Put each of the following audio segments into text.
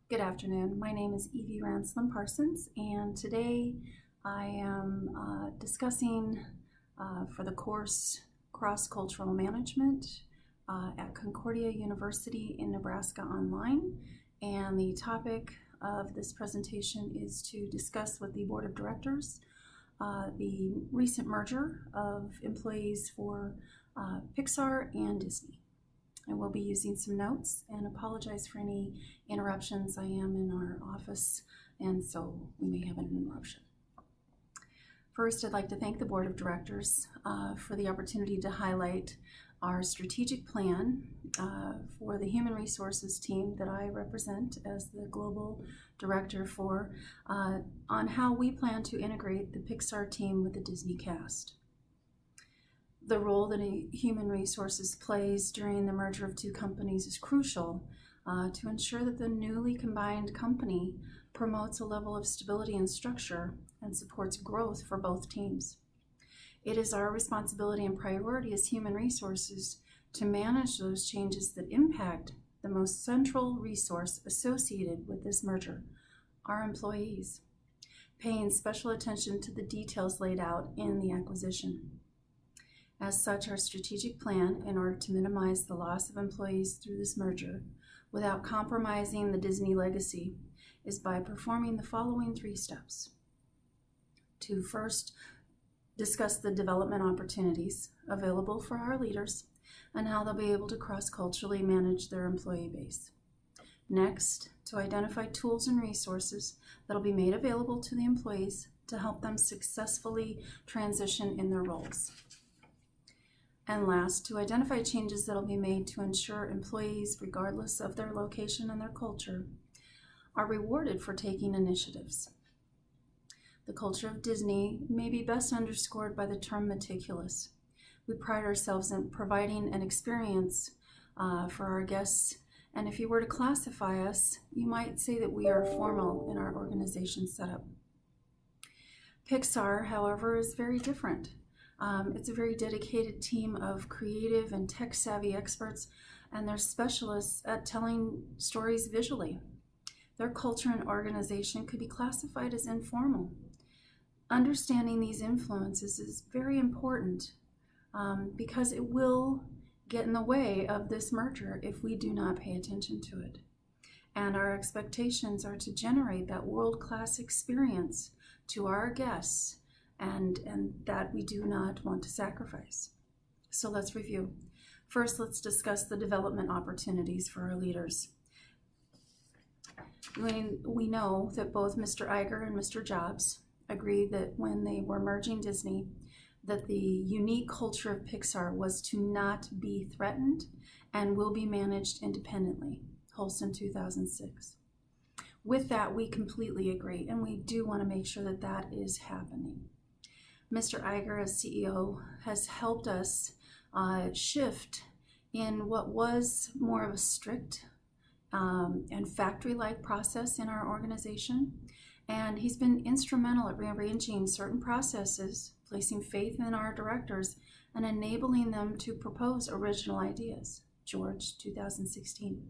Good afternoon. My name is Evie Ranslam Parsons, and today I am discussing for the course Cross-Cultural Management at Concordia University in Nebraska Online. And the topic of this presentation is to discuss with the Board of Directors the recent merger of employees for Pixar and Disney. And we'll be using some notes, and apologize for any interruptions. I am in our office, and so we may have an interruption. First, I'd like to thank the Board of Directors for the opportunity to highlight our strategic plan for the Human Resources team that I represent as the Global Director for, on how we plan to integrate the Pixar team with the Disney cast. The role that Human Resources plays during the merger of two companies is crucial to ensure that the newly combined company promotes a level of stability and structure and supports growth for both teams. It is our responsibility and priority as Human Resources to manage those changes that impact the most central resource associated with this merger, our employees, paying special attention to the details laid out in the acquisition. As such, our strategic plan, in order to minimize the loss of employees through this merger without compromising the Disney legacy, is by performing the following 3 steps. To first discuss the development opportunities available for our leaders and how they'll be able to cross-culturally manage their employee base. Next, to identify tools and resources that'll be made available to the employees to help them successfully transition in their roles. And last, to identify changes that will be made to ensure employees, regardless of their location and their culture, are rewarded for taking initiatives. The culture of Disney may be best underscored by the term meticulous. We pride ourselves in providing an experience for our guests, and if you were to classify us, you might say that we are formal in our organization setup. Pixar, however, is very different. It's a very dedicated team of creative and tech-savvy experts, and they're specialists at telling stories visually. Their culture and organization could be classified as informal. Understanding these influences is very important because it will get in the way of this merger if we do not pay attention to it. And our expectations are to generate that world-class experience to our guests, and that we do not want to sacrifice. So let's review. First, let's discuss the development opportunities for our leaders. We know that both Mr. Iger and Mr. Jobs agreed that when they were merging Disney, that the unique culture of Pixar was to not be threatened and will be managed independently. Holston 2006. With that, we completely agree, and we do want to make sure that that is happening. Mr. Iger, as CEO, has helped us shift in what was more of a strict and factory-like process in our organization. And he's been instrumental at rearranging certain processes, placing faith in our directors, and enabling them to propose original ideas. George, 2016.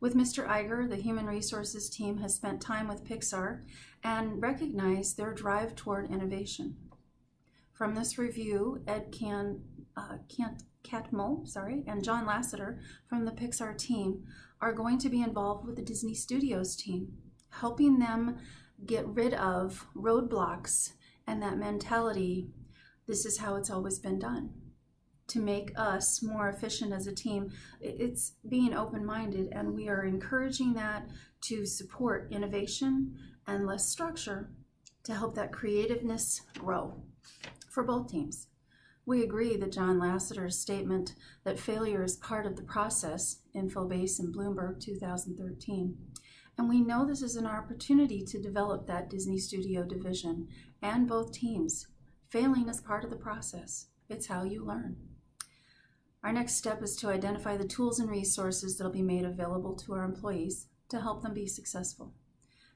With Mr. Iger, the Human Resources team has spent time with Pixar and recognized their drive toward innovation. From this review, Ed Catmull and John Lasseter from the Pixar team are going to be involved with the Disney Studios team, helping them get rid of roadblocks and that mentality, this is how it's always been done. To make us more efficient as a team, it's being open-minded, and we are encouraging that to support innovation and less structure to help that creativeness grow for both teams. We agree that John Lasseter's statement that failure is part of the process, Infobase and Bloomberg 2013, and we know this is an opportunity to develop that Disney Studio division and both teams. Failing is part of the process. It's how you learn. Our next step is to identify the tools and resources that will be made available to our employees to help them be successful.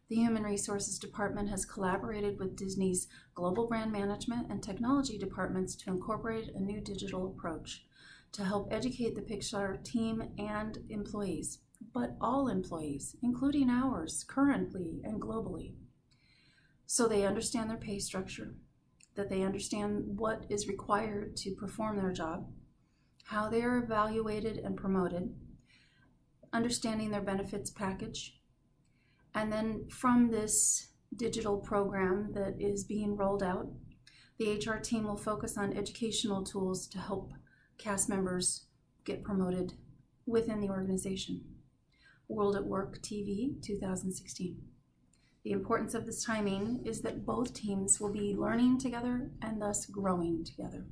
The Human Resources Department has collaborated with Disney's Global Brand Management and Technology departments to incorporate a new digital approach to help educate the Pixar team and employees but all employees, including ours, currently and globally. So they understand their pay structure, that they understand what is required to perform their job, how they are evaluated and promoted, understanding their benefits package. And then from this digital program that is being rolled out, the HR team will focus on educational tools to help cast members get promoted within the organization. World at Work TV 2016. The importance of this timing is that both teams will be learning together and thus growing together.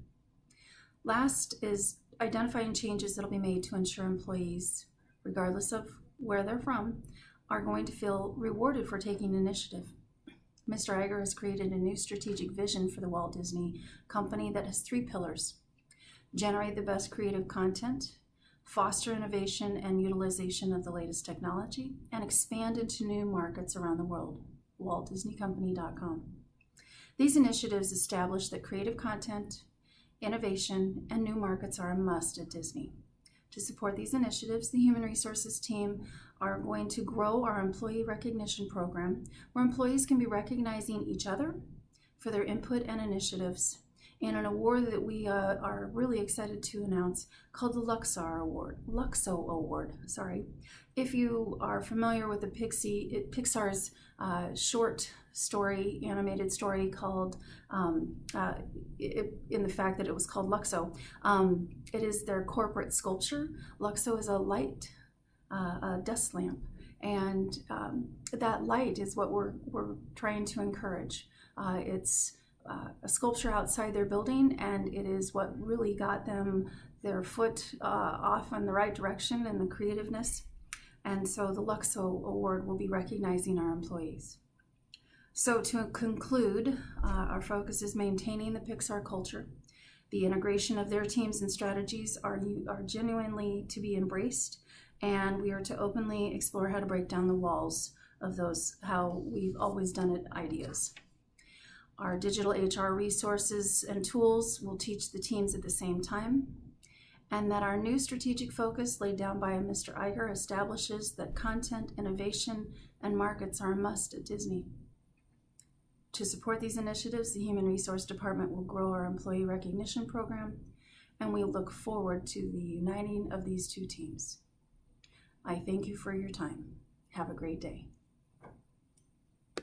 Last is identifying changes that will be made to ensure employees, regardless of where they're from, are going to feel rewarded for taking initiative. Mr. Iger has created a new strategic vision for the Walt Disney Company that has 3 pillars: generate the best creative content, foster innovation and utilization of the latest technology, and expand into new markets around the world. WaltDisneyCompany.com. These initiatives establish that creative content, innovation, and new markets are a must at Disney. To support these initiatives, the Human Resources team are going to grow our employee recognition program, where employees can be recognizing each other for their input and initiatives, and an award that we are really excited to announce called the Luxo Award. If you are familiar with the Pixar's short story, animated story called, in the fact that it was called Luxo, it is their corporate sculpture. Luxo is a light, a desk lamp, and that light is what we're trying to encourage. It's a sculpture outside their building, and it is what really got them their foot off in the right direction and the creativeness. And so the Luxo Award will be recognizing our employees. So to conclude, our focus is maintaining the Pixar culture. The integration of their teams and strategies are genuinely to be embraced, and we are to openly explore how to break down the walls of those how we've always done it ideas. Our digital HR resources and tools will teach the teams at the same time, and that our new strategic focus laid down by Mr. Iger establishes that content, innovation, and markets are a must at Disney. To support these initiatives, the Human Resource Department will grow our employee recognition program, and we look forward to the uniting of these 2 teams. I thank you for your time. Have a great day.